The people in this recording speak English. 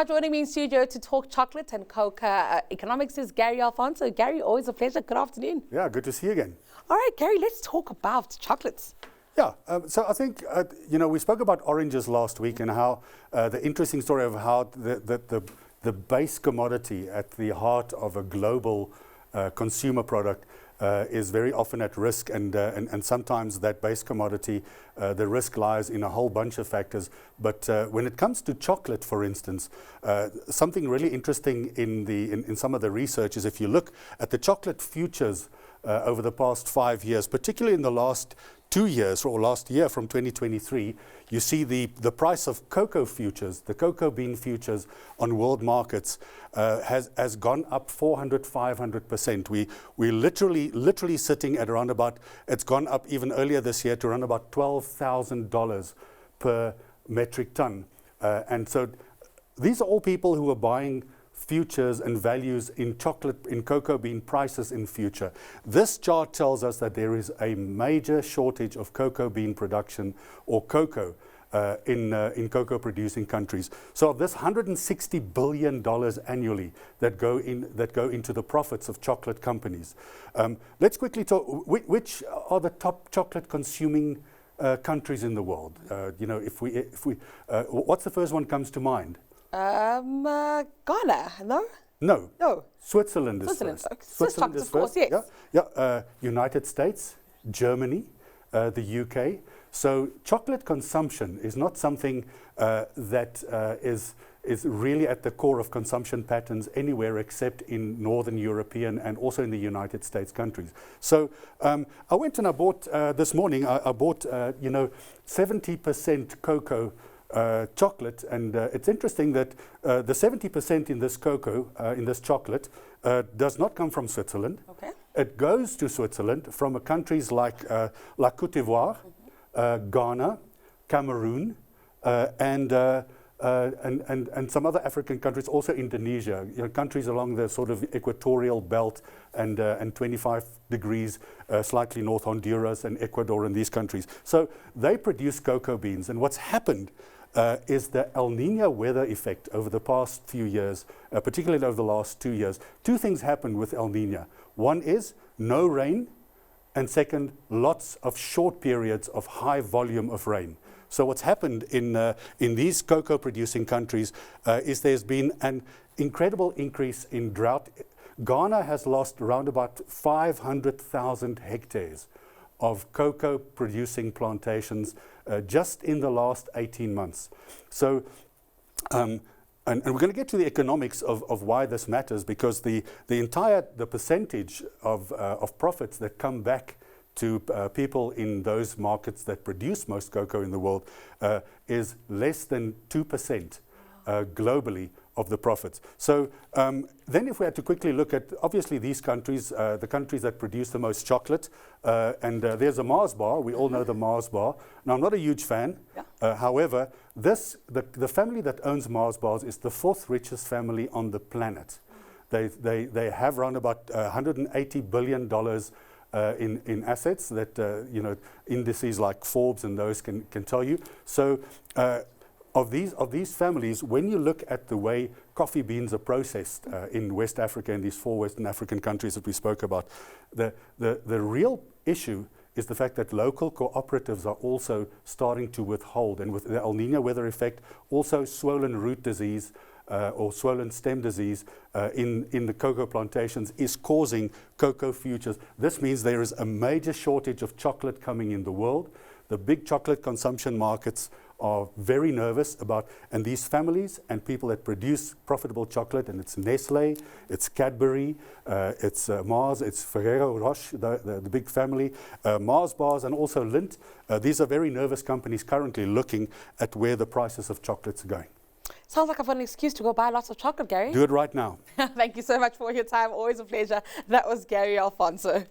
Now joining me in studio to talk chocolate and cocoa economics is Gary Alfonso. Gary, always a pleasure. Good afternoon. Yeah, good to see you again. All right, Gary, let's talk about chocolates. Yeah, so I think, we spoke about oranges last week and how the interesting story of how the base commodity at the heart of a global consumer product is very often at risk, and sometimes that base commodity, the risk lies in a whole bunch of factors. But when it comes to chocolate, for instance, something really interesting in some of the research is if you look at the chocolate futures over the past 5 years, particularly in the last 2 years or last year from 2023, you see the price of cocoa futures, the cocoa bean futures on world markets has gone up 400-500%. We're literally sitting at around about, it's gone up even earlier this year to around about $12,000 per metric ton. And so these are all people who are buying futures and values in cocoa bean prices in future. This chart tells us that there is a major shortage of cocoa bean production or cocoa in cocoa producing countries. So of this $160 billion annually that go into the profits of chocolate companies. Let's quickly talk, which are the top chocolate consuming countries in the world? What's the first one comes to mind? Ghana, no? No. Switzerland is first. Switzerland is first, yes. Yeah. United States, Germany, the UK. So chocolate consumption is not something that is really at the core of consumption patterns anywhere except in Northern European and also in the United States countries. So I went and I bought this morning. I bought 70% cocoa chocolate, and it's interesting that the 70% in this cocoa, in this chocolate, does not come from Switzerland. Okay. It goes to Switzerland from countries like Cote d'Ivoire, Ghana, Cameroon, and some other African countries, also Indonesia, countries along the sort of equatorial belt and 25 degrees slightly north, Honduras and Ecuador and these countries. So they produce cocoa beans, and what's happened is the El Nino weather effect over the past few years, particularly over the last 2 years. Two things happened with El Nino. One is no rain, and second, lots of short periods of high volume of rain. So what's happened in these cocoa producing countries is there's been an incredible increase in drought. Ghana has lost around about 500,000 hectares of cocoa producing plantations just in the last 18 months. So, and we're going to get to the economics of why this matters, because the percentage of profits that come back to people in those markets that produce most cocoa in the world is less than 2% globally of the profits. So then if we had to quickly look at, obviously these countries, the countries that produce the most chocolate, and there's a Mars bar, we all know the Mars bar. Now I'm not a huge fan, however, the family that owns Mars bars is the 4th richest family on the planet. They have around about $180 billion in assets that indices like Forbes and those can tell you. So of these families, when you look at the way coffee beans are processed in West Africa and these 4 Western African countries that we spoke about, the real issue is the fact that local cooperatives are also starting to withhold, and with the El Nino weather effect, also swollen root disease or swollen stem disease in the cocoa plantations is causing cocoa futures. This means there is a major shortage of chocolate coming in the world. The big chocolate consumption markets are very nervous about, and these families and people that produce profitable chocolate, and it's Nestle, it's Cadbury, it's Mars, it's Ferrero Rocher, the big family, Mars bars, and also Lindt. These are very nervous companies currently looking at where the prices of chocolates are going. Sounds like I've got an excuse to go buy lots of chocolate, Gary. Do it right now. Thank you so much for your time. Always a pleasure. That was Gary Alfonso.